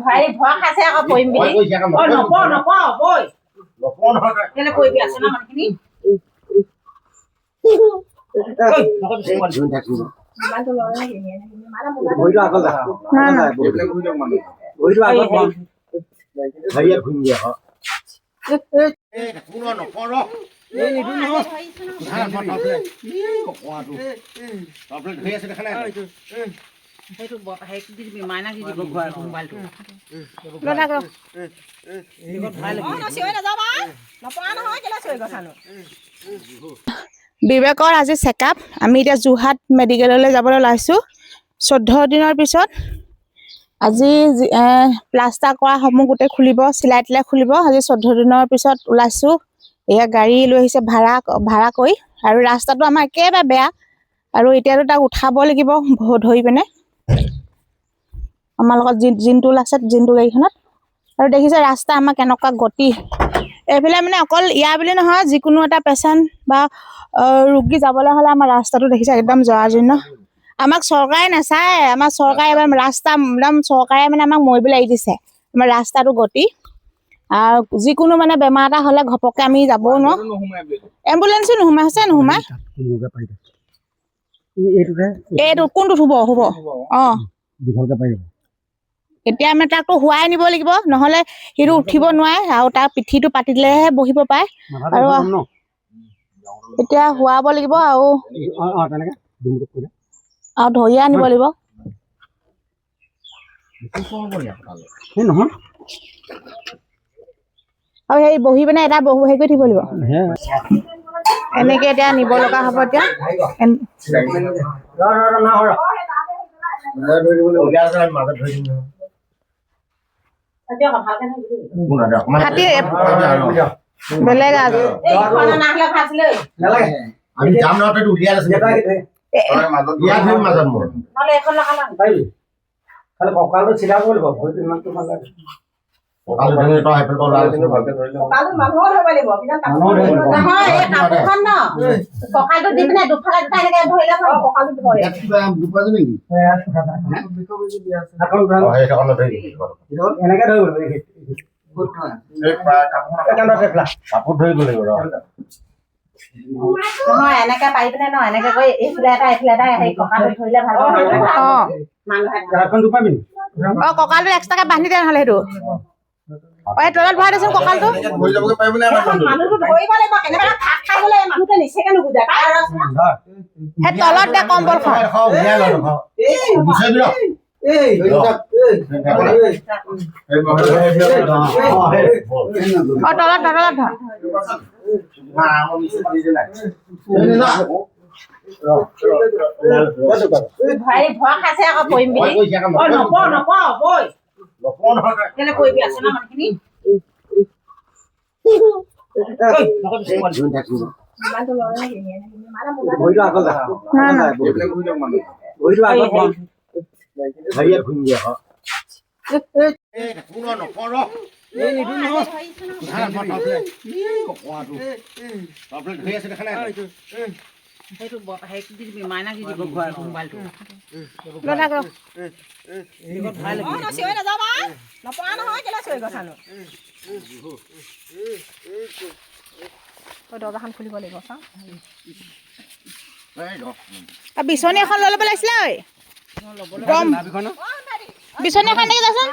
ভাই ভয় খাইছে আকৌ পৰিম বুলি অ নপৰ বৈ কেলে কৰিবি আছে না মানুহখিনি বিবেকৰ আজি চেকআপ আমি এতিয়া যোৰহাট মেডিকেললৈ যাবলৈ ওলাইছোঁ 14 দিনৰ পিছত আজি প্লাষ্টাৰ কৰা সমূহ গোটেই খুলিব চিলাই তিলাই খুলিব আজি 14 দিনৰ পিছত ওলাইছোঁ এয়া গাড়ী লৈ আহিছে ভাড়া কৰি আৰু ৰাস্তাটো আমাৰ একেবাৰে বেয়া আৰু এতিয়াতো তাক উঠাব লাগিব ধৰি পিনে আমাৰ লগত জিনটুল আছে জিনটু গাড়ীখনত আৰু দেখিছে ৰাস্তা আমাৰ কেনেকুৱা গতি এইফালে মানে অকল ইয়াৰ বুলি নহয় যিকোনো এটা পেচেণ্ট বা ৰোগী যাবলৈ হ'লে আমাৰ ৰাস্তাটো দেখিছে একদম জৰাজীৰ্ণ আমাক চৰকাৰে নাচায় আমাৰ চৰকাৰে এবাৰ ৰাস্তা একদম চৰকাৰে মানে আমাক মৰিবলৈ এৰি দিছে আমাৰ ৰাস্তাটো গতি আৰু যিকোনো মানে বেমাৰ এটা হ'লে ঘপককৈ আমি যাবও নোৱাৰোঁ এম্বুলেঞ্চো নোসোমাই হৈছে নোসোমাই এইটো কোনটোত হ'ব অঁ এতিয়া আমি তাকতো শুৱাই নিব লাগিব নহ'লে সিটো উঠিব নোৱাৰে আৰু তাৰ পিঠিটো পাতি দিলেহে বহিব পাৰে আৰু এতিয়া শুৱাব লাগিব আৰু ধৰি আনিব লাগিব আৰু সেই বহি পিনে এটা হেৰি কৰি থিব লাগিব এনেকে এতিয়া নিব লগা হ'ব এতিয়া বেলেগ কঁকালটো চিধা কৰিব ভৰিটো ইমানটো ভাল লাগে কঁকালটো দি পিনে দুফালে দুটা ধৰিলে কঁকালটো ধৰে এনেকে কাপোৰ ধৰিব লাগিব নহয় এনেকে পাৰি পিনে ন এনেকে কৰি এইফালে এটা সেই কঁকালটো ধৰিলে ভাল কঁকালটো এক্সট্ৰাকে বান্ধি দিয়া নহ'লে সেইটো তলত ভৰাই দেচোন কঁকালটো মানুহটো ধৰিব লাগিব কেনেবাকে খাপ খাই গ'লে মানুহটোৱে নিচেকে নুবুজে সেই তলত দে কম্বলখন তলত ধৰ ভাই ভয় খাইছে আকৌ পৰিম বুলি অ নপৰ বৈ কেলে কৰিবি আছে না মানুহখিনি দৰজাখন খুলিব লাগিব বিচনী এখন লৈ ল'ব লাগিছিলে গম বিচনী এখন নেকি যাচোন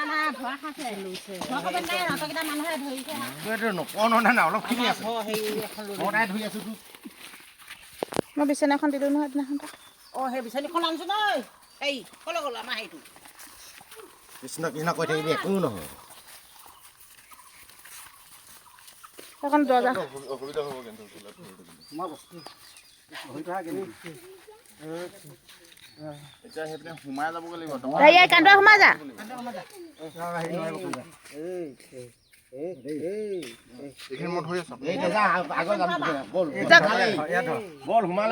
মই বিচনী এখন দিলোঁ নহয় সেইদিনাখন সেই বিচনীখন আনিছো নহয় এই কলৈ গ'ল আমাৰ সেইটো কৃষ্ণ কৃষ্ণ কৈ থাকিবি একো নহয় এখন দৰজা অসুবিধা হ'ব কিন্তু এতিয়া সেইপিনে সোমাই যাবগৈ লাগিব কান্দুৱা সোমাই যা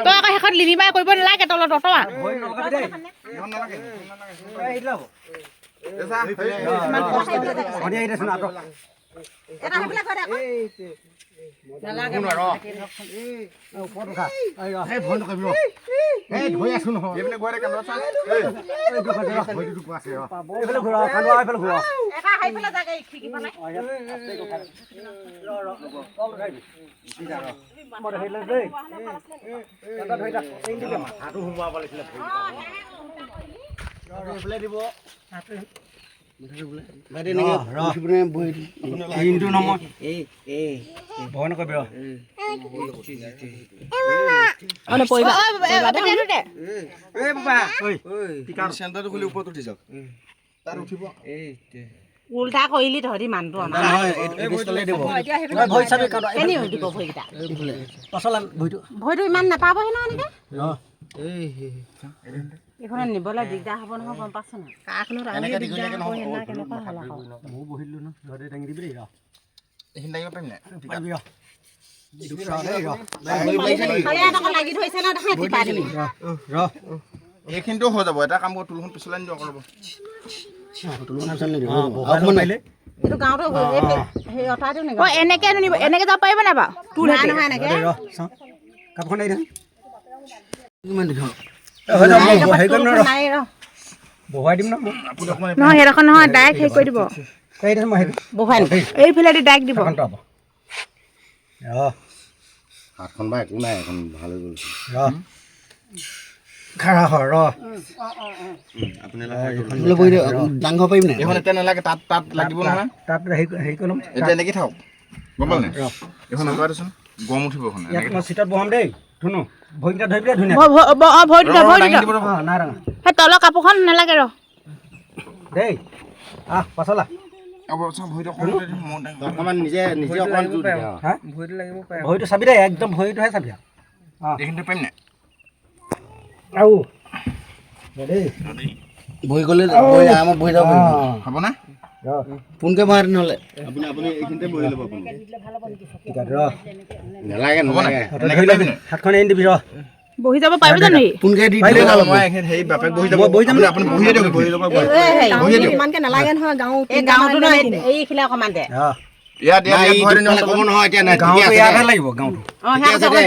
তই আকৌ শেষত লিলিমাই কৰিব নালাগে তলত অতৱা এবাৰ আহি পেলাই যাগে খিকি পেলাই চেণ্টাৰটো খুলি ওপৰত উঠি যাওক তাত উঠিব উল্টা কৰিলি তহঁতি মানুহটো আমাৰ এনেই দিব ভৰিকেইটা ভৰিটো ইমান নাপাবহি নহয় এনেকে এইখনত নিবলৈ দিগদাৰ হ'ব নহয় গম পাইছ নাই কাৰখনত আমি দিগদাৰ হ'ব হেনা কেনেকুৱা হ'ল আকৌ মই বহিলো ন ঘৰতে দাঙি দিবি ৰ এইখিনি দাঙিব পাৰিম নাই পাৰিবি ৰ লাগি ধৰিছে ন দেখা টিপা দিবি ৰ এইখিনিতো হৈ যাব এটা কাম কৰ টুলখন পিছলাই নিদিয়ক ৰ'ব এইটো গাঁৱতো সেই অটাইটো নেকি এনেকে নিব এনেকে যাব পাৰিব না বাৰু তোৰ নহয় এনেকে কাপখন নাই নাই ৰ বহুৱাই দিম ন নহয় সেইডোখৰ নহয় ডাইৰেক্ট হেৰি কৰি দিব বহুৱাই এইফালেদি ডাইৰেক্ট দিব হাতখন বা একো নাই এখন ভাল হৈ গ'ল খাৰা হয় ৰ দাঙিব পাৰিম নাই এইখন এতিয়া নালাগে তাত তাত লাগিব নহয় তাত হেৰি কৰি ল'ম এতিয়া এনেকৈ থাকক গম পালে নাই এইখন আঁতৰাই দেচোন গৰম উঠিব এখন ইয়াত মই চিটত বহাম দেই ধুনু ভৰিকেইটা ধৰি পেলাই ধুনীয়া ভৰি দিব ভৰি দিব নাই ৰঙা সেই তলৰ কাপোৰখন নালাগে ৰ দেই পাছলা অকণমান নিজে নিজে অকণমান ভৰিটো চাবি দেই একদম ভৰিটোহে চাবি এইখিনিতে পাৰিম নাই আৰু দেই বহি গ'লে আৰামত বহি যাব হ'ব না পোনকৈ বহাই নহ'লে আপুনি আপুনি এইখিনিতে বহি ল'ব আপুনি নেলাগে হ'ব নাই নেলাগে এনেকৈ পাৰিবি নাই হাতখন এৰি দিবি ৰ বহি যাব পাৰিব জানো সি পোনকৈ দি দিলে ভাল হ'ব সেই বাপেক বহি যাব আপুনি বহিয়ে দিয়ক বহি ল'ব বহিয়ে দিয়ক ইমানকে নালাগে নহয় গাঁৱত এই গাঁৱতো নহয় এইখিলা অকণমান দে ইয়াত ক'ব নহয় এতিয়া গাঁৱটো ইয়াতহে লাগিব গাঁৱটো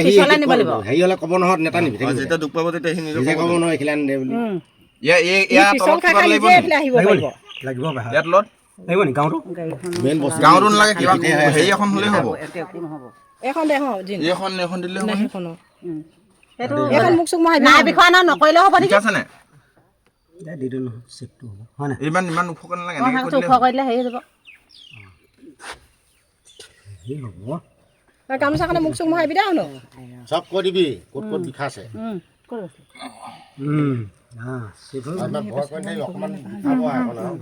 পিছলৈ নিব লাগিব হেৰি হ'লে ক'ব নহয় নেতা নিবি যেতিয়া দুখ পাব তেতিয়া এইখিনি নিজে ক'ব নহয় এইখিলা নিদে বুলি লাগিব ইয়াত লত লাগিব নি গাঁৱটো মেইন বস্তু গাঁৱতো নালাগে কিবা হেৰি এখন হ'লেই হ'ব এখন দে এইখন এখন দিলে হ'ব এখন মুখ চুখ মহাই নাই বিষয় নকৰিলেও হ'ব ঠিক আছে নে দি দিওঁ নহয় চেকটো হ'ব হয় নাই ইমান ইমান ওখকৈ নালাগে ওখ কৰি দিলে হেৰি যাব হেৰি হ'ব গামোচাখনে মুখ চুখ মহাই বিদা ন চব কৈ দিবি ক'ত ক'ত বিষাইছে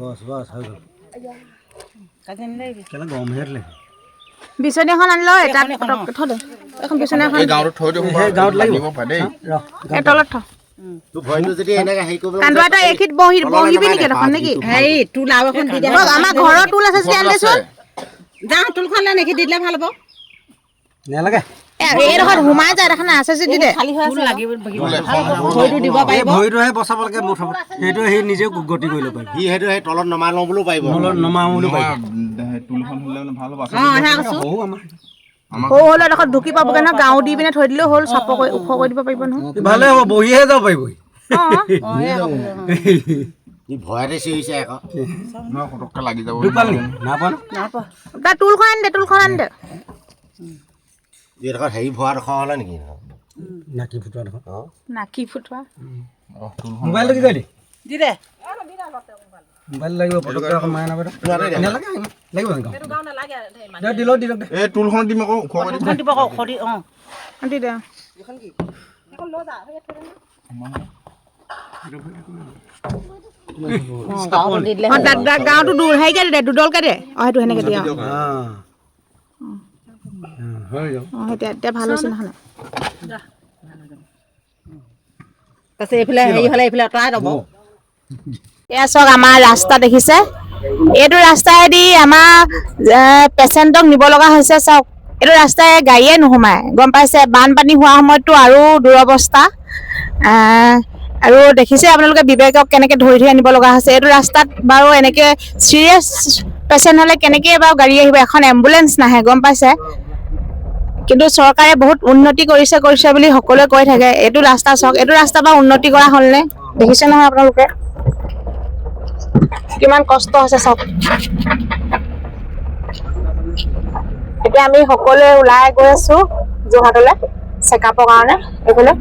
বছ বছ হৈ গ'ল কেলে গৰম হেৰি লাগে বিচনী এখন আনি লওঁ এটা থ দে এখন বিচনী এখন এই গাঁৱত থৈ দিওঁ গাঁৱত লাগিব পাৰে দেই এই তলত থ তোৰ ভৰিটো যদি এনেকৈ হেৰি কৰিব কান্দুৱা তই এইখিত বহিবি নেকি এখন নেকি হেৰি তোল আৰু এখন দি দে আমাৰ ঘৰৰ টুল আছে যদি আনি দেচোন যা তোলখন নেকি দি দিলে ভাল হ'ব নেলাগে এইডোখৰত সোমাই যায় দেখা নাই আছে যদি দে খালী হৈ আছে লাগিব ভৰিটো দিব পাৰিব ভৰিটোহে বচাব লাগে মুঠত সেইটো সি নিজেও গতি কৰি ল'ব পাৰিব সি সেইটো সেই তলত নমাই লওঁ বুলিও পাৰিব নমাওঁ বুলিও পাৰিব টুলখন হ'লে মানে ভাল হ'ব সৰু আমাৰ সৰু হ'লে এডোখৰত ঢুকি পাবগৈ নহয় গাঁও দি পিনে থৈ দিলেও হ'ল চাপ কৰি ওখ কৰি দিব পাৰিব নহয় ভালে হ'ব বহিহে যাব পাৰিব ভয়তে চিঞৰিছে আকৌ নহয় ফটককৈ লাগি যাব দুপাল নি নাপাওঁ তাৰ টুলখন আনি দে টুলখন আনি দে এইডোখৰ হেৰি ভৰাডোখৰ হ'লে নেকি নাকি ফুটোৱাডোখৰ নাকি ফুটোৱা মোবাইলটো কি কৰিলি দি দে মোবাইল লাগিব ফটককৈ অকণ মাৰে নাপায় নেলাগে লাগিব এই টুলখনত দিম আকৌ ওখ কৰি দিম দিব আকৌ খৰি দি দে গাঁৱতো দূৰ হেৰিকে দে দুডলকে দে সেইটো সেনেকে দিয়া এতিয়া ভাল হৈছে নহ'লে তাৰপিছত এইফালে হেৰি হ'লে এইফালে আঁতৰাই ল'ব এয়া চাওক আমাৰ ৰাস্তা দেখিছে এইটো ৰাস্তাইদি আমাৰ পেচেণ্টক নিব লগা হৈছে চাওক এইটো ৰাস্তাই গাড়ীয়ে নোসোমায় গম পাইছে বানপানী হোৱা সময়ততো আৰু দুৰৱস্থা আৰু দেখিছে আপোনালোকে বিবেকক কেনেকৈ ধৰি ধৰি আনিব লগা হৈছে এইটো ৰাস্তাত বাৰু এনেকৈ চিৰিয়াছ পেচেণ্ট হ'লে কেনেকৈ বাৰু গাড়ী আহিব এখন এম্বুলেঞ্চ নাহে গম পাইছে কিন্তু চৰকাৰে বহুত উন্নতি কৰিছে বুলি সকলোৱে কৈ থাকে এইটো ৰাস্তা চাওক এইটো ৰাস্তা বা উন্নতি কৰা হ'লনে দেখিছে নহয় আপোনালোকে কিমান কষ্ট হৈছে চাওক এতিয়া আমি সকলোৱে ওলাই গৈ আছো যোৰহাটলৈ চেকআপৰ কাৰণে এইফালে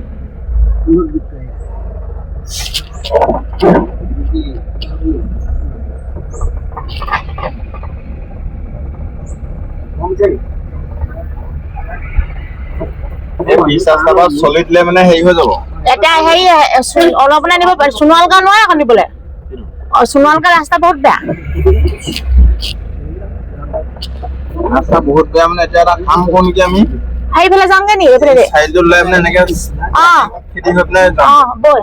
চলি দিলে মানে হেৰি হৈ যাব এতিয়া হেৰি অলপ মানে নিব পাৰি সোণোৱাল গাঁও নোৱাৰে আকৌ নিবলৈ সোণোৱাল গাঁও ৰাস্তা বহুত বেয়া ৰাস্তা বহুত বেয়া মানে এতিয়া এটা কাম কৰো নেকি আমি সেইফালে যাওঁগে নি এইফালে চাইডত লৈ মানে এনেকে খেতি হৈ পেলাই বৈ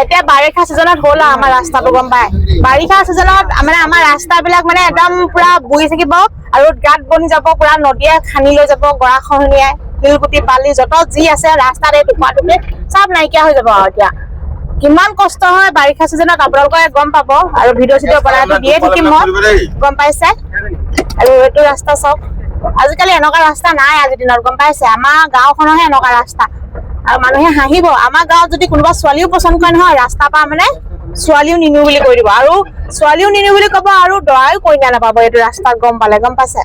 এতিয়া বাৰিষা চিজনত হ'ল আৰু আমাৰ ৰাস্তাটো গম পায় বাৰিষা চিজনত মানে আমাৰ ৰাস্তাবিলাক মানে একদম পুৰা বুৰি থাকিব আৰু গাঁত বনি যাব পুৰা নদীয়ে খান্দি লৈ যাব গৰাখহনীয়াই শিলগুটি বালি যত যি আছে ৰাস্তাত এই টুকুৰা টুকুৰি চব নাইকিয়া হৈ যাব আৰু এতিয়া কিমান কষ্ট হয় বাৰিষা চিজনত আপোনালোকে গম পাব আৰু ভিডিঅ' চিডিঅ' বনাইটো দিয়ে থাকিম মই গম পাইছে আৰু এইটো ৰাস্তা চাওক আজিকালি এনেকুৱা ৰাস্তা নাই আজিৰ দিনত গম পাইছে আমাৰ গাঁওখনৰহে এনেকুৱা ৰাস্তা আৰু মানুহে হাঁহিব আমাৰ গাঁৱত যদি কোনোবা ছোৱালীও পচন্দ কৰে নহয় ৰাস্তা পৰা মানে ছোৱালীও নিনিও বুলি কৈ দিব আৰু ছোৱালীও নিনিও বুলি ক'ব আৰু দৰাও কইনা নাপাব এইটো ৰাস্তাত গম পালে গম পাইছে